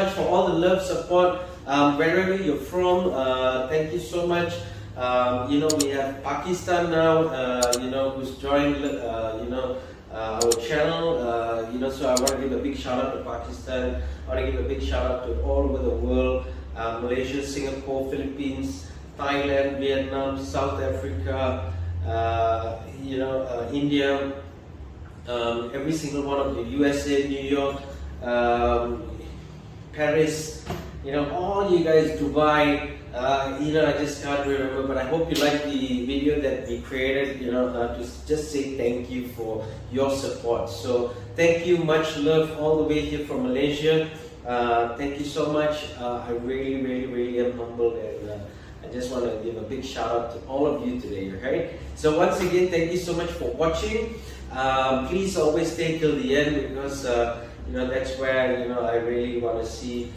much for all the love, support, wherever you're from. Thank you so much. You know, we have Pakistan now, you know, who's joined, you know, our channel. You know, so I want to give a big shout out to Pakistan. I want to give a big shout out to all over the world. Malaysia, Singapore, Philippines, Thailand, Vietnam, South Africa, you know, India, every single one of you, USA, New York, Paris, you know, all you guys, Dubai, you know, I just can't remember, but I hope you like the video that we created, you know, to just say thank you for your support. So thank you, much love all the way here from Malaysia. Thank you so much. I really am humbled, and I just want to give a big shout out to all of you today, okay? So once again, thank you so much for watching. Please always stay till the end, because you know, that's where, you know, I really want to see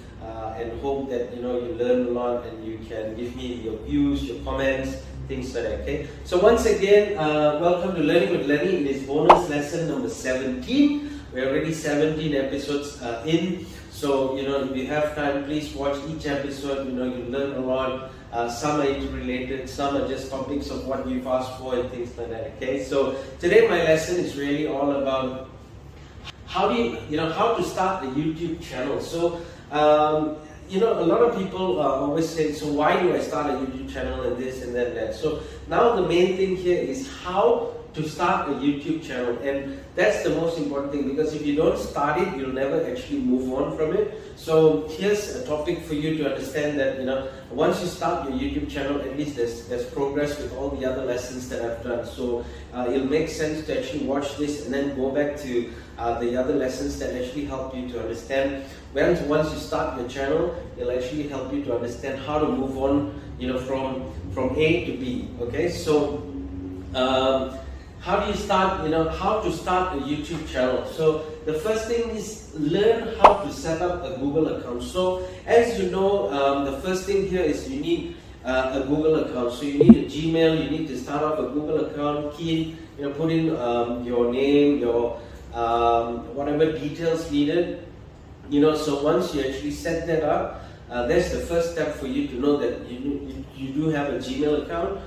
and hope that, you know, you learn a lot and you can give me your views, your comments, things like that, okay? So once again, welcome to Learning with Lenny. It is bonus lesson number 17. We're already 17 episodes in. So, you know, if you have time, please watch each episode. You know, you learn a lot. Some are interrelated, some are just topics of what you've asked for and things like that, okay? So today my lesson is really all about how do you know, how to start a YouTube channel. So, you know, a lot of people always say, so why do I start a YouTube channel and this and that and that? So now the main thing here is how to start a YouTube channel, and that's the most important thing, because if you don't start it, you'll never actually move on from it. So here's a topic for you to understand that, you know, once you start your YouTube channel, at least there's progress with all the other lessons that I've done. So it'll make sense to actually watch this and then go back to the other lessons that actually help you to understand. Once you start your channel, it'll actually help you to understand how to move on, you know, from A to B. Okay, so how do you start, you know, how to start a YouTube channel? So the first thing is learn how to set up a Google account. So as you know, the first thing here is you need a Google account. So you need a Gmail, you need to start off a Google account, key, you know, put in your name, your whatever details needed. You know, so once you actually set that up, that's the first step for you to know that you do have a Gmail account.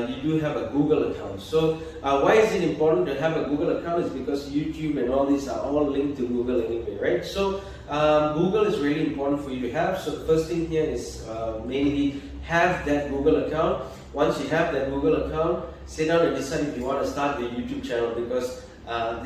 You do have a Google account. So why is it important to have a Google account? Is because YouTube and all these are all linked to Google anyway, right? So Google is really important for you to have. So the first thing here is mainly have that Google account. Once you have that Google account, sit down and decide if you want to start your YouTube channel, because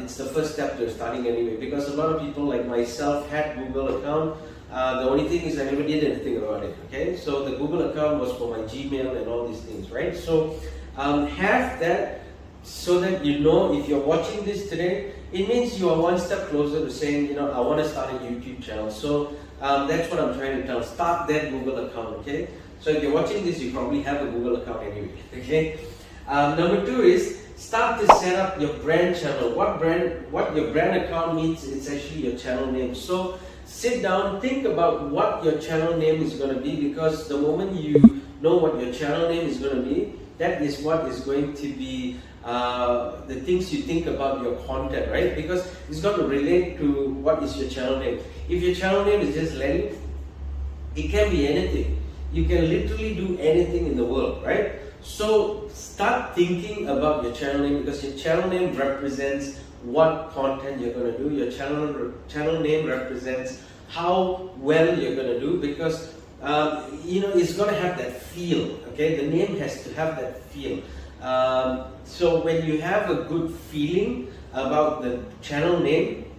it's the first step to starting anyway. Because a lot of people like myself had Google account. The only thing is I never did anything about it, okay? So the Google account was for my Gmail and all these things, right? So have that so that you know if you're watching this today, it means you are one step closer to saying, you know, I want to start a YouTube channel. So that's what I'm trying to tell. Start that Google account, okay? So if you're watching this, you probably have a Google account anyway, okay? Number two is start to set up your brand channel. What your brand account means, it's actually your channel name. So sit down, think about what your channel name is going to be, because the moment you know what your channel name is going to be, that is what is going to be the things you think about your content, right? Because it's got to relate to what is your channel name. If your channel name is just Lenny, it can be anything. You can literally do anything in the world, right? So start thinking about your channel name, because your channel name represents what content you're going to do. Your channel name represents how well you're going to do, because you know, it's going to have that feel, okay? The name has to have that feel. So when you have a good feeling about the channel name,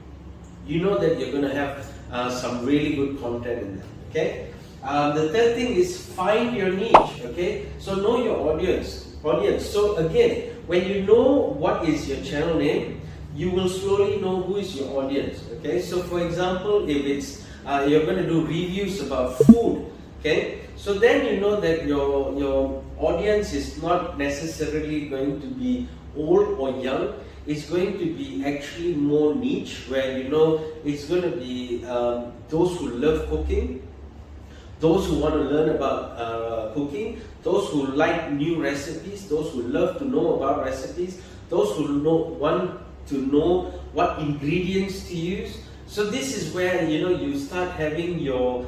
you know that you're going to have some really good content in there, okay? The third thing is find your niche, okay? So know your audience. So again, when you know what is your channel name, you will slowly know who is your audience, okay? So for example, if it's you're going to do reviews about food, okay? So then you know that your audience is not necessarily going to be old or young. It's going to be actually more niche, where you know it's going to be those who love cooking, those who want to learn about cooking, those who like new recipes, those who love to know about recipes, those who want to know what ingredients to use, So this is where you start having your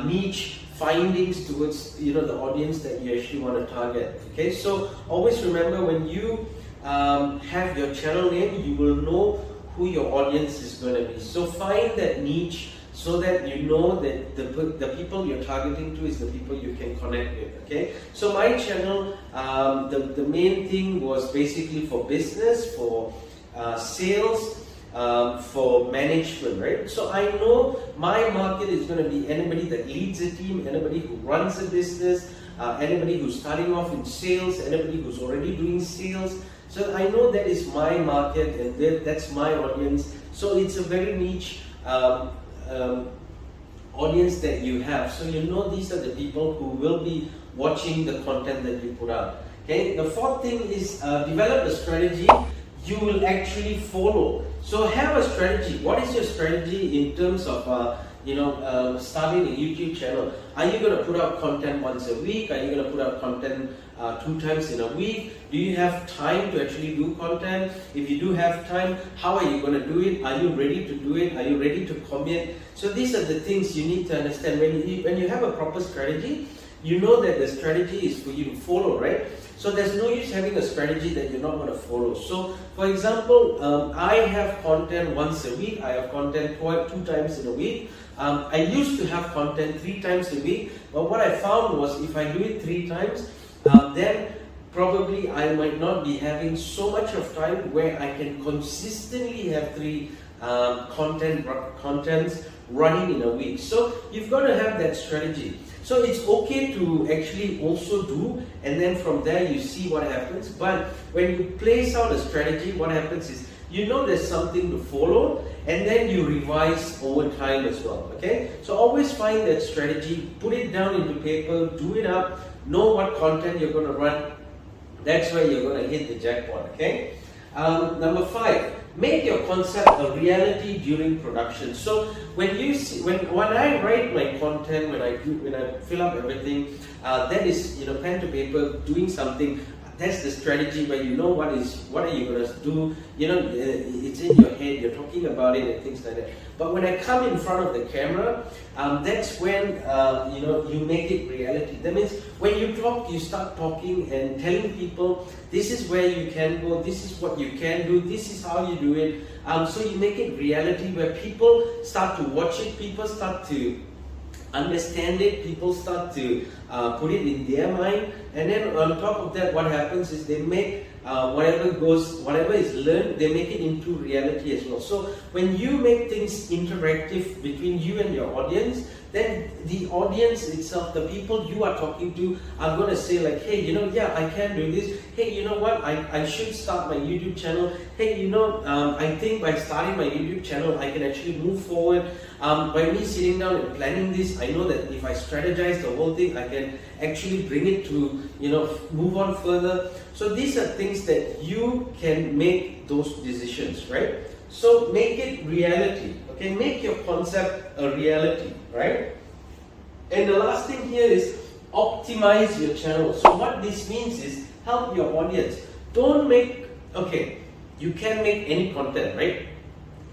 niche findings towards the audience that you actually want to target. Okay, so always remember, when you have your channel name, you will know who your audience is going to be. So find that niche so that you know that the people you're targeting to is the people you can connect with. Okay, so my channel, the main thing was basically for business, for sales, for management, right? So I know my market is going to be anybody that leads a team, anybody who runs a business, anybody who's starting off in sales, anybody who's already doing sales. So I know that is my market, and that's my audience. So it's a very niche audience that you have. So these are the people who will be watching the content that you put out. Okay, the fourth thing is develop a strategy you will actually follow. So have a strategy. What is your strategy in terms of starting a YouTube channel? Are you going to put out content once a week? Are you going to put out content 2 times in a week? Do you have time to actually do content? If you do have time, how are you going to do it? Are you ready to do it? Are you ready to commit? So these are the things you need to understand. When you have a proper strategy, you know that the strategy is for you to follow, right? So there's no use having a strategy that you're not going to follow. So for example, I have content once a week. I have content 2 times in a week. I used to have content 3 times a week, but what I found was if I do it 3 times, then probably I might not be having so much of time where I can consistently have 3 contents running in a week. So you've got to have that strategy. So it's okay to actually also do, and then from there you see what happens. But when you place out a strategy, what happens is there's something to follow, and then you revise over time as well. Okay, so always find that strategy, put it down into paper, do it up, know what content you're going to run. That's where you're going to hit the jackpot. Okay, number 5. Make your concept a reality during production. So when I write my content, when I fill up everything, that is pen to paper, doing something. That's the strategy where what are you going to do? It's in your head, you're talking about it and things like that. But when I come in front of the camera, that's when you make it reality. That means when you talk, you start talking and telling people this is where you can go, this is what you can do, this is how you do it. So you make it reality where people start to watch it, people start to understand it, people start to put it in their mind, and then on top of that, what happens is they make whatever is learned, they make it into reality as well. So when you make things interactive between you and your audience, then the audience itself, the people you are talking to, are going to say like, hey, yeah, I can do this. Hey, you know what, I should start my YouTube channel. Hey, I think by starting my YouTube channel, I can actually move forward. By me sitting down and planning this, I know that if I strategize the whole thing, I can actually bring it to, move on further. So these are things that you can make those decisions, right? So make it reality, okay? Make your concept a reality, right? And the last thing here is optimize your channel. So what this means is help your audience. Don't make, okay, you can make any content, right?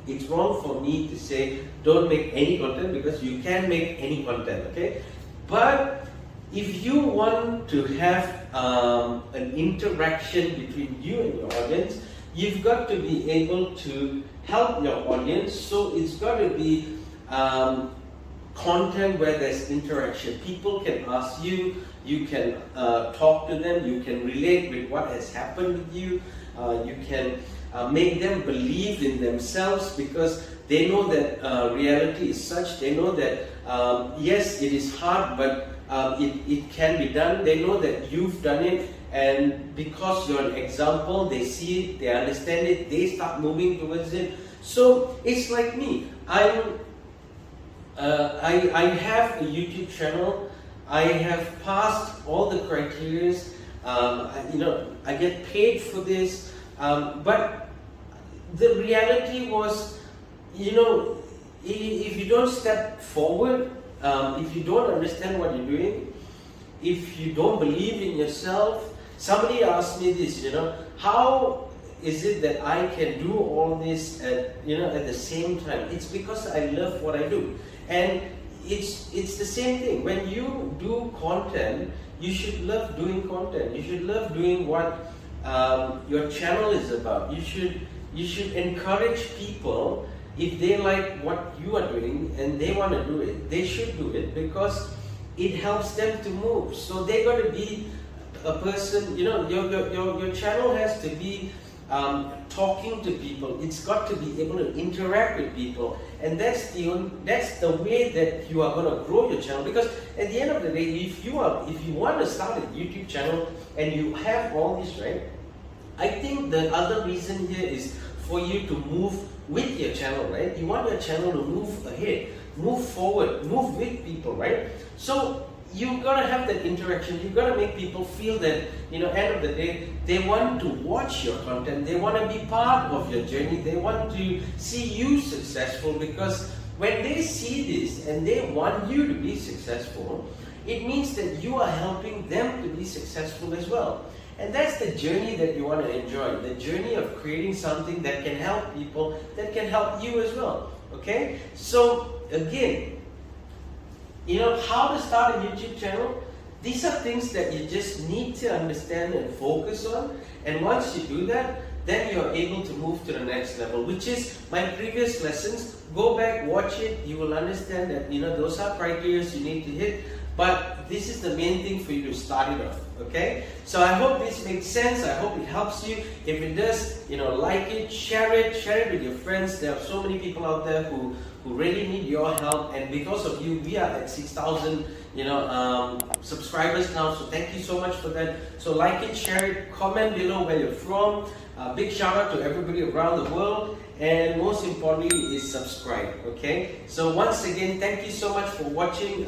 It's wrong for me to say don't make any content, because you can make any content, okay? But if you want to have an interaction between you and your audience, you've got to be able to help your audience. So it's got to be content where there's interaction. People can ask you, you can talk to them, you can relate with what has happened with you, you can make them believe in themselves, because they know that reality is such. They know that yes, it is hard, but it can be done. They know that you've done it, and because you're an example, they see it, they understand it, they start moving towards it. So it's like me. I have a YouTube channel. I have passed all the criteria. I get paid for this, but the reality was, if you don't step forward, if you don't understand what you're doing, if you don't believe in yourself. Somebody asked me this, how is it that I can do all this at the same time? It's because I love what I do. And it's the same thing. When you do content, you should love doing content. You should love doing what your channel is about. You should encourage people. If they like what you are doing and they want to do it, they should do it, because it helps them to move. So they're going to be a person, your channel has to be talking to people. It's got to be able to interact with people, and that's the way that you are going to grow your channel. Because at the end of the day, if you want to start a YouTube channel and you have all this, right, I think the other reason here is for you to move with your channel, right? You want your channel to move ahead, move forward, move with people, right? So you gotta have that interaction. You gotta make people feel that, end of the day, they want to watch your content. They want to be part of your journey. They want to see you successful, because when they see this and they want you to be successful, it means that you are helping them to be successful as well. And that's the journey that you want to enjoy, the journey of creating something that can help people, that can help you as well. Okay? So again, how to start a YouTube channel, these are things that you just need to understand and focus on. And once you do that, then you're able to move to the next level, which is my previous lessons. Go back, watch it, you will understand that those are criteria you need to hit. But this is the main thing for you to start it off, okay? So I hope this makes sense. I hope it helps you. If it does, like it, share it with your friends. There are so many people out there who really need your help, and because of you, we are at 6,000, subscribers now. So thank you so much for that. So like it, share it, comment below where you're from. Big shout out to everybody around the world. And most importantly is subscribe, okay? So once again, thank you so much for watching.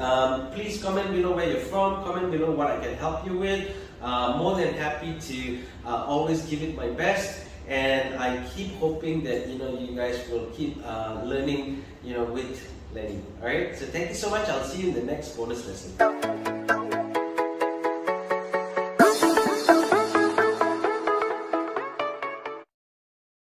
Please comment below where you're from, comment below what I can help you with. More than happy to always give it my best. And I keep hoping that you guys will keep learning with Lenny. Alright, so thank you so much. I'll see you in the next bonus lesson.